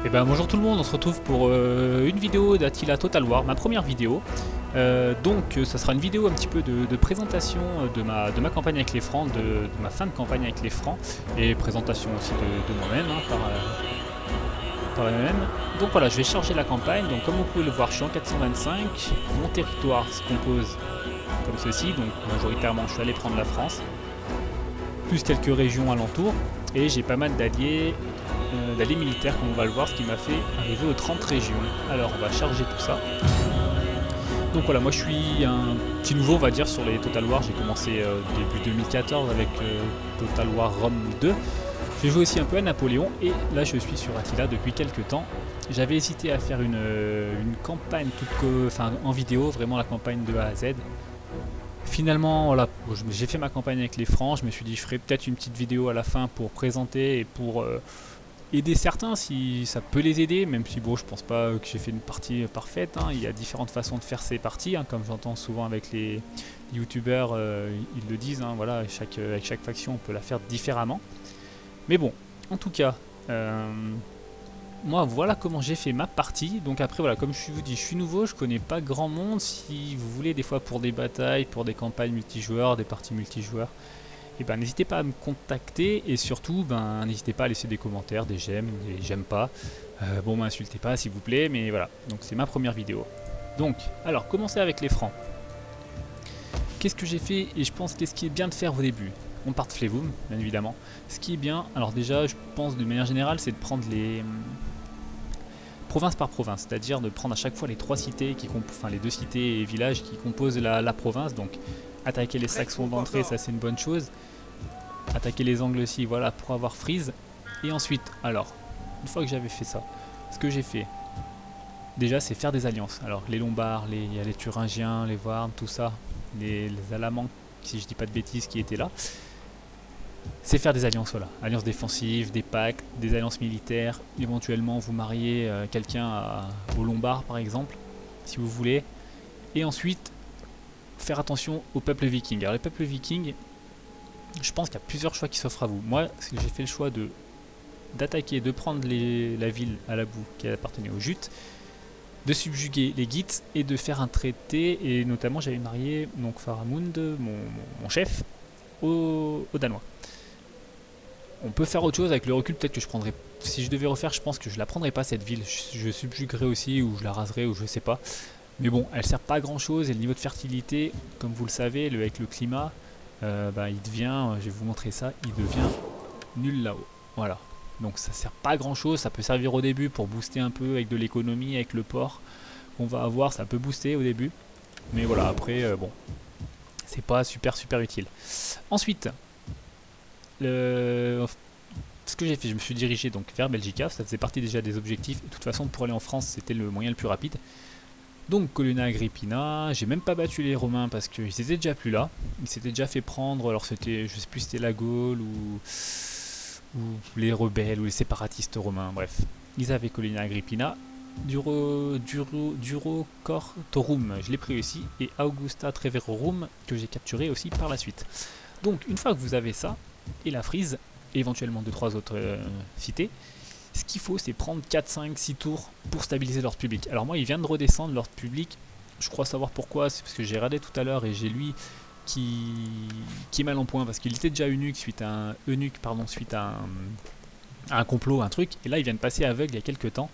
Et ben bonjour tout le monde, on se retrouve pour une vidéo d'Attila Total War, ma première vidéo. Ça sera une vidéo un petit peu de présentation de ma campagne avec les francs, de ma fin de campagne avec les francs, et présentation aussi de moi-même, hein, par moi-même. Donc voilà, je vais charger la campagne, donc comme vous pouvez le voir, je suis en 425, mon territoire se compose comme ceci, donc majoritairement je suis allé prendre la France, plus quelques régions alentours, et j'ai pas mal d'alliés militaires, comme on va le voir, ce qui m'a fait arriver aux 30 régions. Alors on va charger tout ça. Donc voilà, moi je suis un petit nouveau, on va dire, sur les Total War. J'ai commencé début 2014 avec Total War Rome 2. J'ai joué aussi un peu à Napoléon, et là je suis sur Attila depuis quelques temps. J'avais hésité à faire une campagne en vidéo, vraiment la campagne de A à Z. Finalement, voilà, j'ai fait ma campagne avec les francs. Je me suis dit je ferai peut-être une petite vidéo à la fin pour présenter et pour aider certains si ça peut les aider, même si bon, je pense pas que j'ai fait une partie parfaite, hein. Il y a différentes façons de faire ces parties, hein, comme j'entends souvent avec les youtubeurs, ils le disent, hein, voilà, avec chaque faction on peut la faire différemment. Mais bon, en tout cas, moi voilà comment j'ai fait ma partie. Donc après voilà, comme je vous dis, je suis nouveau, je connais pas grand monde. Si vous voulez des fois pour des batailles, pour des campagnes multijoueurs, des parties multijoueurs, et ben n'hésitez pas à me contacter, et surtout n'hésitez pas à laisser des commentaires, des j'aime pas. Bon, m'insultez pas s'il vous plaît, mais voilà. Donc c'est ma première vidéo. Donc, alors commencer avec les francs. Qu'est-ce que j'ai fait, et je pense qu'est-ce qui est bien de faire au début. On part de Flevum, bien évidemment. Ce qui est bien, alors déjà je pense de manière générale, c'est de prendre les province par province, c'est-à-dire de prendre à chaque fois les trois cités, les deux cités et villages qui composent la province. Donc attaquer les Saxons d'entrée, ça c'est une bonne chose. Attaquer les Angles aussi, voilà, pour avoir Frise. Et ensuite, alors, une fois que j'avais fait ça, ce que j'ai fait, déjà c'est faire des alliances. Alors les Lombards, il y a les Thuringiens, les Warnes, tout ça, les Alamans, si je dis pas de bêtises, qui étaient là. C'est faire des alliances, voilà. Alliances défensives, des pactes, des alliances militaires. Éventuellement, vous mariez quelqu'un aux Lombards, par exemple, si vous voulez. Et ensuite, faire attention aux peuples vikings. Alors les peuples vikings, je pense qu'il y a plusieurs choix qui s'offrent à vous. Moi, j'ai fait le choix d'attaquer, de prendre la ville à la boue qui appartenait aux Jutes, de subjuguer les Geats et de faire un traité. Et notamment, j'avais marié donc Faramund, mon chef, aux Danois. On peut faire autre chose avec le recul, peut-être que je prendrais. Si je devais refaire, je pense que je la prendrais pas cette ville. Je subjuguerais aussi, ou je la raserais, ou je sais pas. Mais bon, elle sert pas à grand chose, et le niveau de fertilité, comme vous le savez, avec le climat, il devient, je vais vous montrer ça, il devient nul là-haut. Voilà. Donc ça sert pas à grand chose, ça peut servir au début pour booster un peu avec de l'économie, avec le port qu'on va avoir, ça peut booster au début. Mais voilà, après, bon, c'est pas super utile. Ensuite, ce que j'ai fait, je me suis dirigé donc vers Belgica, ça faisait partie déjà des objectifs. De toute façon, pour aller en France, c'était le moyen le plus rapide. Donc Colonna Agrippina, j'ai même pas battu les Romains parce qu'ils étaient déjà plus là. Ils s'étaient déjà fait prendre, alors c'était, je sais plus si c'était la Gaule ou les rebelles ou les séparatistes romains, bref. Ils avaient Colonna Agrippina, Duro Cortorum, je l'ai pris aussi, et Augusta Treverorum, que j'ai capturé aussi par la suite. Donc une fois que vous avez ça, et la Frise, et éventuellement 2-3 autres cités, ce qu'il faut, c'est prendre 4, 5, 6 tours pour stabiliser l'ordre public. Alors moi, il vient de redescendre l'ordre public. Je crois savoir pourquoi. C'est parce que j'ai regardé tout à l'heure et j'ai lui qui est mal en point parce qu'il était déjà eunuque suite à un complot, un truc. Et là, il vient de passer aveugle il y a quelques temps.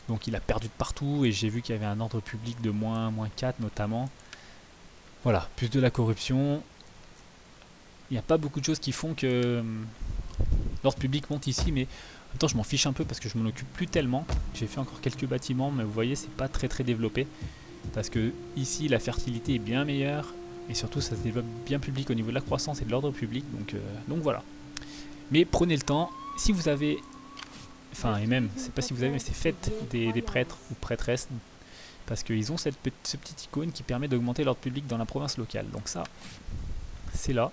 Donc il a perdu de partout, et j'ai vu qu'il y avait un ordre public de moins 4 notamment. Voilà, plus de la corruption. Il n'y a pas beaucoup de choses qui font que l'ordre public monte ici, mais en même temps, je m'en fiche un peu parce que je m'en occupe plus tellement. J'ai fait encore quelques bâtiments, mais vous voyez, c'est pas très développé. Parce que ici, la fertilité est bien meilleure. Et surtout, ça se développe bien public au niveau de la croissance et de l'ordre public. Donc voilà. Mais prenez le temps. Si vous avez... Enfin, et même, c'est pas si vous avez, mais c'est faites des prêtres ou prêtresses. Parce qu'ils ont ce petit icône qui permet d'augmenter l'ordre public dans la province locale. Donc ça, c'est là.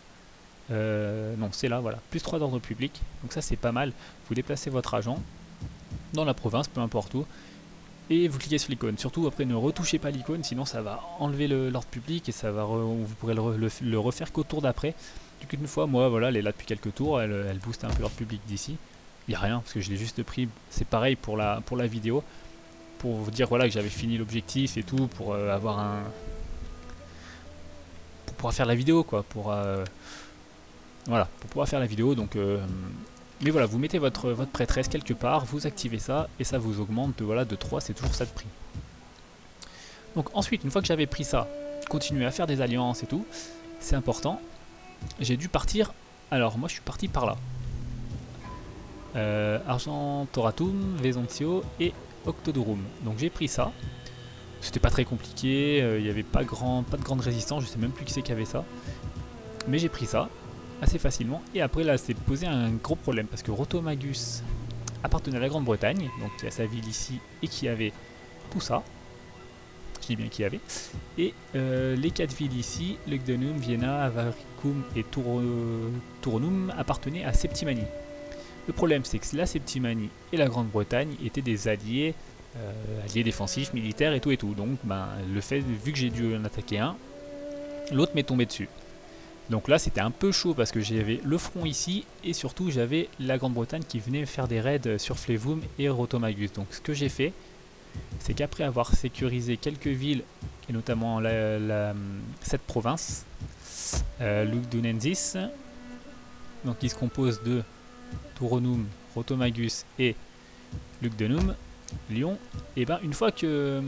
Non, c'est là, voilà, plus 3 d'ordre public, donc ça c'est pas mal. Vous déplacez votre agent dans la province, peu importe où, et vous cliquez sur l'icône. Surtout après, ne retouchez pas l'icône, sinon ça va enlever l'ordre public, et vous pourrez le refaire qu'au tour d'après. Donc une fois, moi voilà, elle est là depuis quelques tours, elle booste un peu l'ordre public d'ici. il n'y a rien, parce que je l'ai juste pris. C'est pareil pour la vidéo, pour vous dire voilà que j'avais fini l'objectif et tout, pour avoir un... pour pouvoir faire la vidéo, quoi, voilà, pour pouvoir faire la vidéo, donc... mais voilà, vous mettez votre prêtresse quelque part, vous activez ça, et ça vous augmente de, voilà, de 3, c'est toujours ça de prix. Donc ensuite, une fois que j'avais pris ça, continuer à faire des alliances et tout, c'est important. J'ai dû partir, alors moi je suis parti par là. Argentoratum, Vesontio et Octodorum. Donc j'ai pris ça. C'était pas très compliqué, il n'y avait pas de grande résistance, je sais même plus qui c'est qui avait ça. Mais j'ai pris ça assez facilement. Et après là c'est posé un gros problème parce que Rotomagus appartenait à la Grande-Bretagne, donc il y a sa ville ici et qui avait tout ça. Je dis bien qu'il y avait. Et les 4 villes ici, Lugdunum, Vienna, Avaricum et Turonum appartenaient à Septimanie. Le problème c'est que la Septimanie et la Grande-Bretagne étaient des alliés, alliés défensifs, militaires et tout et tout. Donc ben, le fait, vu que j'ai dû en attaquer un, l'autre m'est tombé dessus. Donc là c'était un peu chaud parce que j'avais le front ici et surtout j'avais la Grande-Bretagne qui venait faire des raids sur Flevum et Rotomagus. Donc ce que j'ai fait, c'est qu'après avoir sécurisé quelques villes, et notamment cette province, Lugdunensis, donc qui se compose de Turonum, Rotomagus et Lugdunum, Lyon, et ben une fois que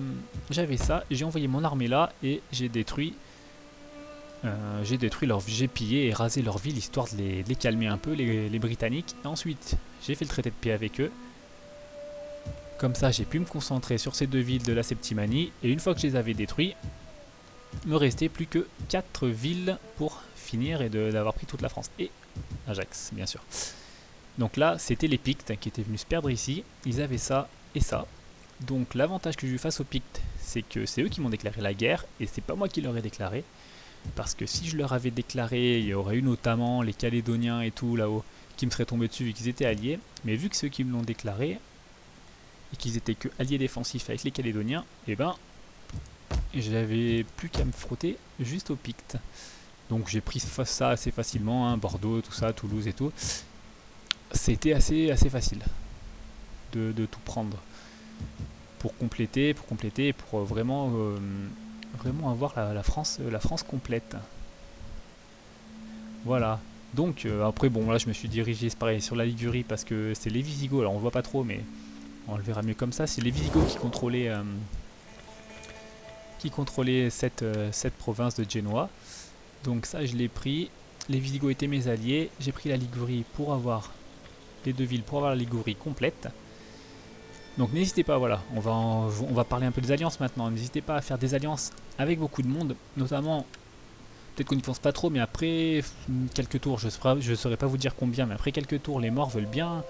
j'avais ça, j'ai envoyé mon armée là et j'ai détruit j'ai pillé et rasé leur ville histoire de les calmer un peu, les Britanniques. Et ensuite, j'ai fait le traité de paix avec eux. Comme ça, j'ai pu me concentrer sur ces 2 villes de la Septimanie. Et une fois que je les avais détruits, il me restait plus que 4 villes pour finir et d'avoir pris toute la France. Et Ajax, bien sûr. Donc là, c'était les Pictes qui étaient venus se perdre ici. Ils avaient ça et ça. Donc l'avantage que j'ai eu face aux Pictes, c'est que c'est eux qui m'ont déclaré la guerre. Et c'est pas moi qui leur ai déclaré. Parce que si je leur avais déclaré, il y aurait eu notamment les Calédoniens et tout là-haut qui me seraient tombés dessus vu qu'ils étaient alliés. Mais vu que ceux qui me l'ont déclaré, et qu'ils étaient que alliés défensifs avec les Calédoniens, et ben j'avais plus qu'à me frotter juste aux Pictes. Donc j'ai pris ça assez facilement, hein, Bordeaux, tout ça, Toulouse et tout. C'était assez facile de tout prendre pour compléter, pour vraiment avoir la France complète. Voilà. Donc après bon là je me suis dirigé c'est pareil sur la Ligurie parce que c'est les Visigoths, alors on voit pas trop mais on le verra mieux comme ça, c'est les Visigoths qui contrôlaient cette province de Genoa. Donc ça je l'ai pris, les Visigoths étaient mes alliés, j'ai pris la Ligurie pour avoir les 2 villes, pour avoir la Ligurie complète. Donc n'hésitez pas, voilà, on va parler un peu des alliances maintenant, n'hésitez pas à faire des alliances avec beaucoup de monde, notamment, peut-être qu'on n'y pense pas trop, mais après quelques tours, je ne saurais pas vous dire combien, mais après quelques tours, les morts veulent bien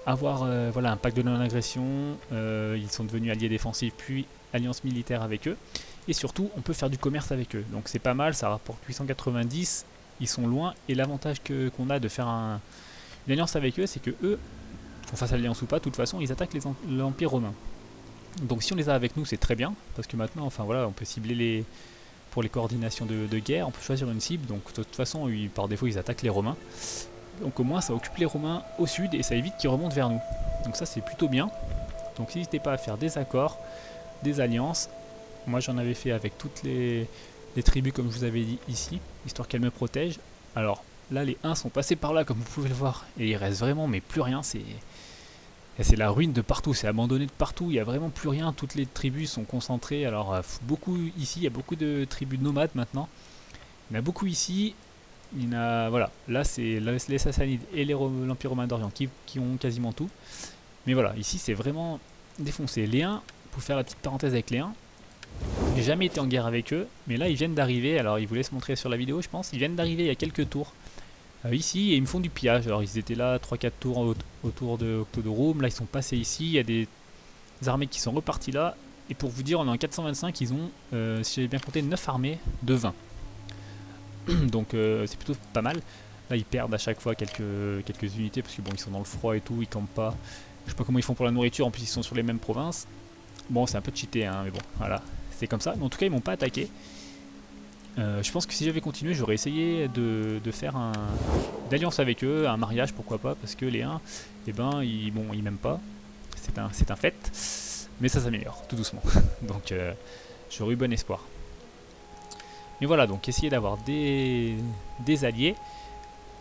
avoir voilà, un pacte de non-agression, ils sont devenus alliés défensifs, puis alliance militaire avec eux, et surtout on peut faire du commerce avec eux, donc c'est pas mal, ça rapporte 890, ils sont loin, et l'avantage qu'on a de faire une alliance avec eux, c'est que eux, qu'on fasse alliance ou pas, de toute façon ils attaquent l'Empire romain. Donc si on les a avec nous c'est très bien, parce que maintenant enfin voilà, on peut cibler pour les coordinations de guerre, on peut choisir une cible, donc de toute façon par défaut ils attaquent les Romains. Donc au moins ça occupe les Romains au sud et ça évite qu'ils remontent vers nous. Donc ça c'est plutôt bien. Donc n'hésitez pas à faire des accords, des alliances. Moi j'en avais fait avec toutes les tribus comme je vous avais dit ici, histoire qu'elles me protègent. Alors là les 1 sont passés par là comme vous pouvez le voir et il reste vraiment mais plus rien, c'est la ruine de partout, c'est abandonné de partout, il n'y a vraiment plus rien, toutes les tribus sont concentrées. Alors beaucoup ici, il y a beaucoup de tribus nomades maintenant. Il y en a beaucoup ici. Il y en a, voilà, là c'est les Sassanides et l'Empire romain d'Orient qui ont quasiment tout. Mais voilà, ici c'est vraiment défoncé. Les Huns, pour faire la petite parenthèse avec les Huns, j'ai jamais été en guerre avec eux, mais là ils viennent d'arriver, alors ils voulaient se montrer sur la vidéo je pense, ils viennent d'arriver il y a quelques tours. Ici et ils me font du pillage, alors ils étaient là 3-4 tours autour de Octodorum, là ils sont passés ici, il y a des armées qui sont reparties là, et pour vous dire on est en 425, ils ont, si j'ai bien compté, 9 armées de 20. Donc c'est plutôt pas mal. Là ils perdent à chaque fois quelques unités parce que bon ils sont dans le froid et tout, ils campent pas. Je sais pas comment ils font pour la nourriture, en plus ils sont sur les mêmes provinces. Bon c'est un peu cheaté hein, mais bon voilà, c'est comme ça. Mais en tout cas ils m'ont pas attaqué. Je pense que si j'avais continué, j'aurais essayé de faire d'alliance avec eux, un mariage, pourquoi pas, parce que les 1, eh ben, ils m'aiment pas, c'est un fait, mais ça s'améliore, tout doucement. Donc j'aurais eu bon espoir. Mais voilà, donc essayer d'avoir des alliés.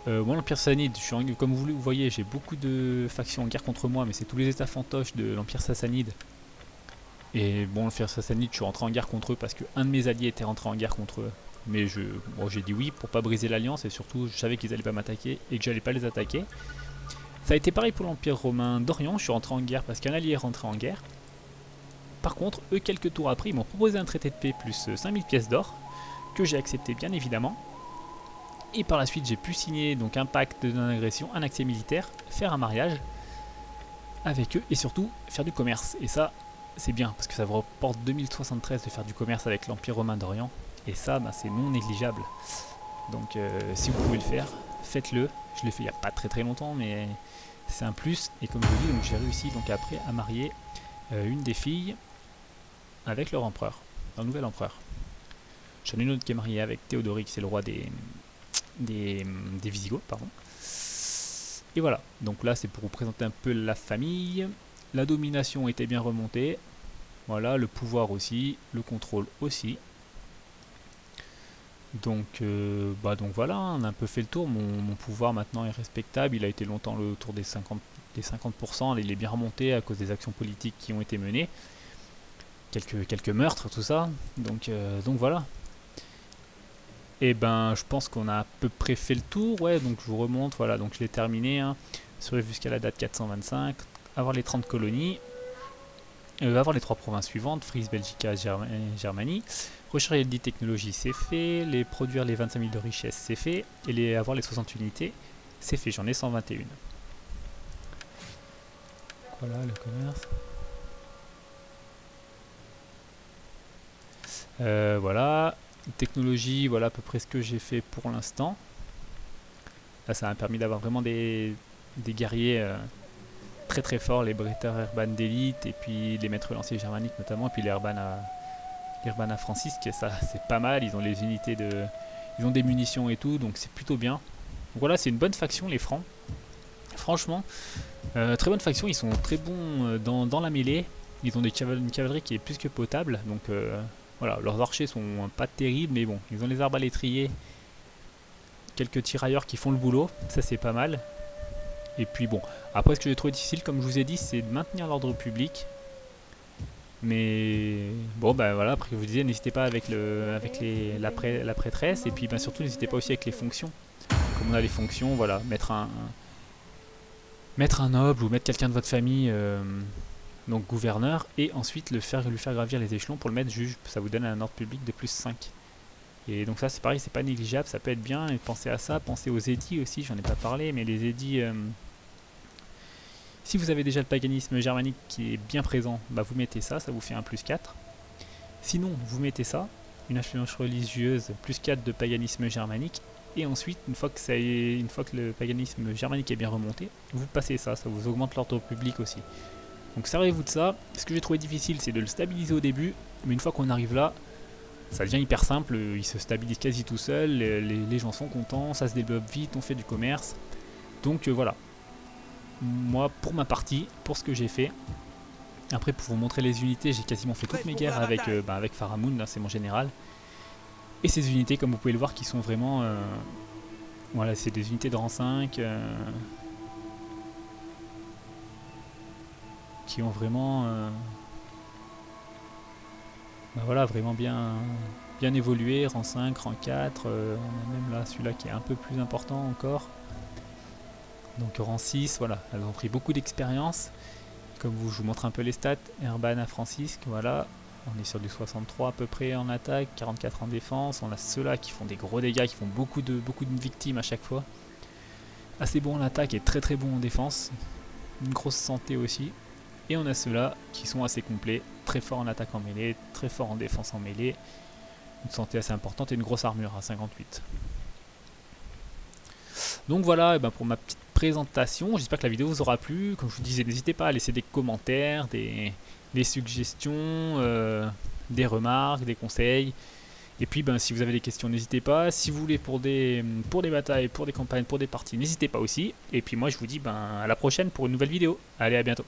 Moi, l'Empire Sassanide, comme vous voyez, j'ai beaucoup de factions en guerre contre moi, mais c'est tous les états fantoches de l'Empire Sassanide. Et bon, l'Empire Sassanide, je suis rentré en guerre contre eux parce qu'un de mes alliés était rentré en guerre contre eux. Mais j'ai dit oui pour pas briser l'alliance, et surtout je savais qu'ils allaient pas m'attaquer et que j'allais pas les attaquer. Ça a été pareil pour l'Empire romain d'Orient, je suis rentré en guerre parce qu'un allié est rentré en guerre. Par contre, eux, quelques tours après, ils m'ont proposé un traité de paix plus 5000 pièces d'or, que j'ai accepté bien évidemment. Et par la suite, j'ai pu signer donc un pacte de non-agression, un accès militaire, faire un mariage avec eux et surtout faire du commerce. Et ça, c'est bien parce que ça vous rapporte 2073 de faire du commerce avec l'Empire romain d'Orient. Et ça, bah, c'est non négligeable. Donc si vous pouvez le faire, faites-le. Je l'ai fait il n'y a pas très longtemps, mais c'est un plus. Et comme je vous dis, j'ai réussi donc après à marier une des filles avec leur empereur, leur nouvel empereur. J'en ai une autre qui est mariée avec Théodoric, c'est le roi des Visigoths, pardon. Et voilà, donc là c'est pour vous présenter un peu la famille. La domination était bien remontée. Voilà, le pouvoir aussi, le contrôle aussi. Donc voilà, on a un peu fait le tour. Mon pouvoir maintenant est respectable. Il a été longtemps autour des 50%. Il est bien remonté à cause des actions politiques qui ont été menées. Quelques meurtres, tout ça. Donc voilà. Et ben je pense qu'on a à peu près fait le tour. Ouais, donc je vous remonte. Voilà, donc je l'ai terminé. Hein. Survivre jusqu'à la date 425. Avoir les 30 colonies. Avoir les 3 provinces suivantes, Frise, Belgica, Germanie. Recharger les 10 technologies, c'est fait. Produire les 25 000 de richesse, c'est fait. Et avoir les 60 unités, c'est fait. J'en ai 121. Voilà le commerce. Voilà. Technologie, voilà à peu près ce que j'ai fait pour l'instant. Là, ça m'a permis d'avoir vraiment des guerriers très forts, les Bretter Urban d'élite, et puis les maîtres lanciers germaniques notamment, et puis les Urban à Francis, ça c'est pas mal, ils ont les unités ils ont des munitions et tout, donc c'est plutôt bien. Donc voilà, c'est une bonne faction les Francs. Franchement, très bonne faction, ils sont très bons dans la mêlée. Ils ont une cavalerie qui est plus que potable, donc voilà, leurs archers sont pas terribles, mais bon, ils ont les arbalétriers, quelques tirailleurs qui font le boulot, ça c'est pas mal. Et puis bon, après ce que j'ai trouvé difficile, comme je vous ai dit, c'est de maintenir l'ordre public. Mais bon, ben voilà, après je vous disais, n'hésitez pas avec la prêtresse, et puis ben surtout n'hésitez pas aussi avec les fonctions. Comme on a les fonctions, voilà, mettre un noble ou mettre quelqu'un de votre famille, donc gouverneur, et ensuite lui faire gravir les échelons pour le mettre juge. Ça vous donne un ordre public de plus 5. Et donc ça c'est pareil, c'est pas négligeable, ça peut être bien, et pensez à ça, pensez aux édits aussi, j'en ai pas parlé, mais les édits, si vous avez déjà le paganisme germanique qui est bien présent, bah vous mettez ça vous fait un plus 4. Sinon, vous mettez ça, une influence religieuse, plus 4 de paganisme germanique, et ensuite, une fois que le paganisme germanique est bien remonté, vous passez ça vous augmente l'ordre public aussi. Donc servez-vous de ça. Ce que j'ai trouvé difficile, c'est de le stabiliser au début, mais une fois qu'on arrive là, ça devient hyper simple, il se stabilise quasi tout seul, les gens sont contents, ça se développe vite, on fait du commerce. Donc voilà. Moi, pour ma partie, pour ce que j'ai fait, après pour vous montrer les unités, j'ai quasiment fait toutes mes guerres avec Faramund, c'est mon général. Et ces unités, comme vous pouvez le voir, qui sont vraiment... voilà, c'est des unités de rang 5, qui ont vraiment... voilà, vraiment bien évolué, rang 5, rang 4, on a même là celui-là qui est un peu plus important encore. Donc rang 6, voilà, elles ont pris beaucoup d'expérience. Comme je vous montre un peu les stats, Urban à Francisque, voilà, on est sur du 63 à peu près en attaque, 44 en défense. On a ceux-là qui font des gros dégâts, qui font beaucoup de victimes à chaque fois. Assez bon en attaque et très bon en défense. Une grosse santé aussi. Et on a ceux-là qui sont assez complets, très forts en attaque en mêlée, très forts en défense en mêlée. Une santé assez importante et une grosse armure à 58. Donc voilà, et ben pour ma petite présentation, j'espère que la vidéo vous aura plu. Comme je vous disais, n'hésitez pas à laisser des commentaires, des suggestions, des remarques, des conseils. Et puis ben, si vous avez des questions, n'hésitez pas. Si vous voulez pour des batailles, pour des campagnes, pour des parties, n'hésitez pas aussi. Et puis moi je vous dis ben, à la prochaine pour une nouvelle vidéo. Allez, à bientôt.